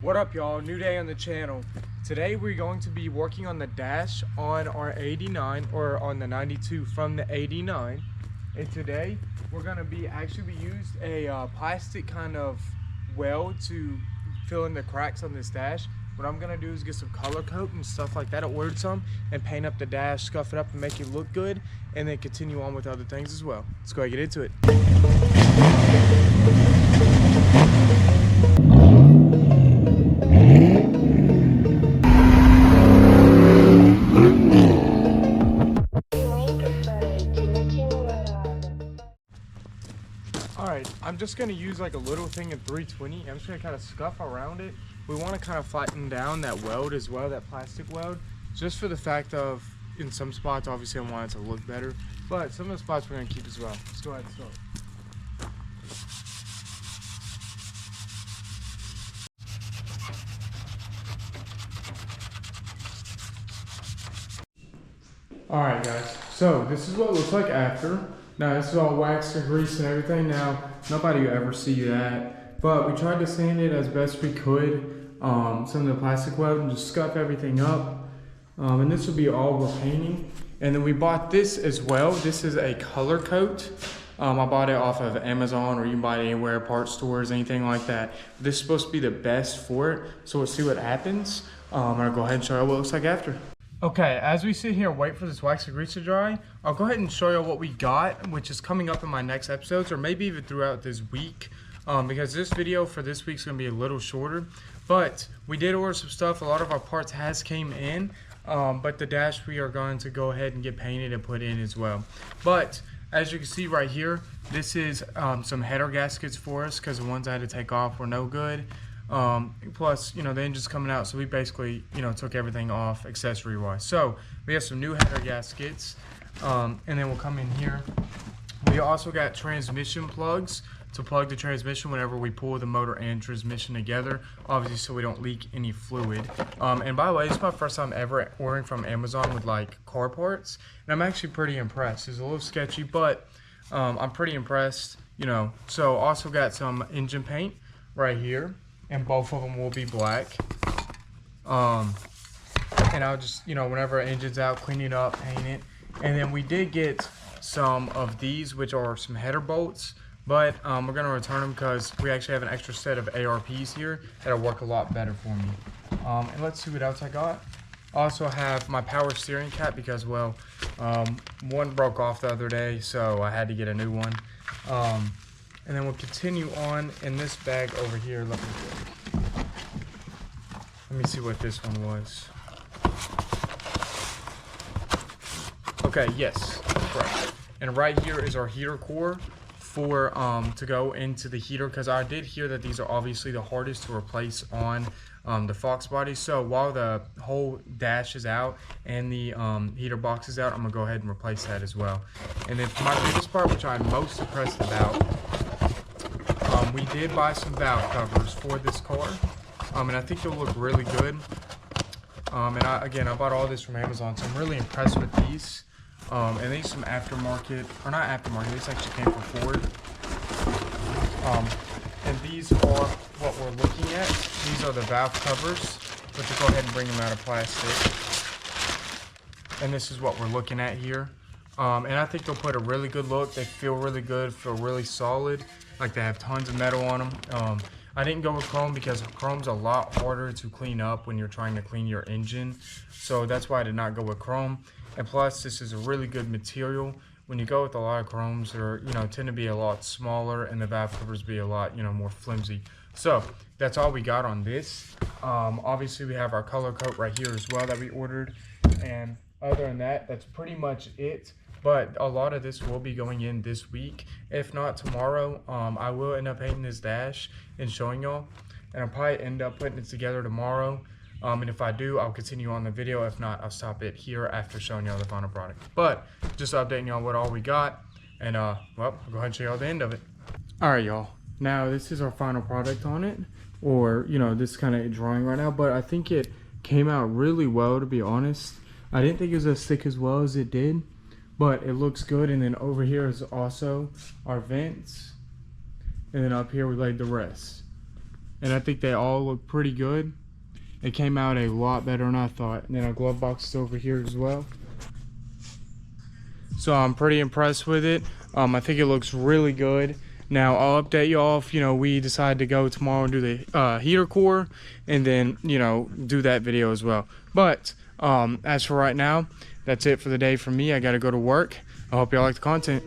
What up, y'all? New day on the channel. Today we're going to be working on the dash on our 89 or on the 92 from the 89. And today we're going to be used a plastic kind of weld to fill in the cracks on this dash. What I'm going to do is get some color coat and stuff like that. I ordered some and paint up the dash, scuff it up and make it look good, and then continue on with other things as well. Let's go ahead and get into it. Alright, I'm just going to use like a little thing in 320. I'm just going to kind of scuff around it. We want to kind of flatten down that weld as well, that plastic weld, just for the fact of, in some spots, obviously I want it to look better, but some of the spots we're going to keep as well. Let's go ahead and start. Alright guys, so this is what it looks like after. Now this is all wax and grease and everything. Now nobody will ever see that, but we tried to sand it as best we could, some of the plastic weld, and just scuff everything up. And this will be all we're painting. And then we bought this as well. This is a color coat. I bought it off of Amazon, or you can buy it anywhere, parts stores, anything like that. This is supposed to be the best for it, so we'll see what happens. I'll go ahead and show you what it looks like after. Okay, as we sit here and wait for this wax and grease to dry, I'll go ahead and show you what we got, which is coming up in my next episodes, or maybe even throughout this week, because this video for this week's going to be a little shorter. But we did order some stuff. A lot of our parts has came in, but the dash we are going to go ahead and get painted and put in as well. But as you can see right here, this is some header gaskets for us, because the ones I had to take off were no good. Plus, you know, the engine's coming out, so we basically, you know, took everything off accessory wise. So we have some new header gaskets, and then we'll come in here. We also got transmission plugs to plug the transmission whenever we pull the motor and transmission together, obviously so we don't leak any fluid. And by the way, it's my first time ever ordering from Amazon with like car parts, and I'm actually pretty impressed. It's a little sketchy, but I'm pretty impressed, you know. So also got some engine paint right here, and both of them will be black. And I'll just, you know, whenever engine's out, clean it up, paint it. And then we did get some of these, which are some header bolts, but we're gonna return them because we actually have an extra set of ARPs here that'll work a lot better for me. And let's see what else I got. I also have my power steering cap because, well, one broke off the other day, so I had to get a new one. And then we'll continue on in this bag over here. Let me see what this one was. Okay, yes, correct. And right here is our heater core for to go into the heater, because I did hear that these are obviously the hardest to replace on the Fox body. So while the whole dash is out and the heater box is out, I'm gonna go ahead and replace that as well. And then for my biggest part, which I'm most impressed about, we did buy some valve covers for this car, and I think they'll look really good. And I bought all this from Amazon, so I'm really impressed with these. And these some aftermarket, or not aftermarket, these actually came from Ford. And these are what we're looking at. These are the valve covers, but to go ahead and bring them out of plastic. And this is what we're looking at here. And I think they'll put a really good look. They feel really good, feel really solid. Like they have tons of metal on them. I didn't go with chrome because chrome's a lot harder to clean up when you're trying to clean your engine. So that's why I did not go with chrome. And plus, this is a really good material. When you go with a lot of chromes, they're, you know, tend to be a lot smaller, and the valve covers be a lot, you know, more flimsy. So that's all we got on this. Obviously, we have our color coat right here as well that we ordered. And other than that, that's pretty much it. But a lot of this will be going in this week. If not tomorrow, I will end up painting this dash and showing y'all. And I'll probably end up putting it together tomorrow. And if I do, I'll continue on the video. If not, I'll stop it here after showing y'all the final product. But just updating y'all what all we got. And well, I'll go ahead and show y'all the end of it. All right, y'all. Now this is our final product on it. Or, you know, this kind of drawing right now. But I think it came out really well, to be honest. I didn't think it was as thick as well as it did, but it looks good. And then over here is also our vents, and then up here we laid the rest. and I think they all look pretty good. It came out a lot better than I thought. And then our glove box is over here as well. So I'm pretty impressed with it. I think it looks really good. Now I'll update you all if, you know, we decide to go tomorrow and do the heater core, and then, you know, do that video as well. But as for right now, that's it for the day from me. I gotta go to work. I hope y'all like the content.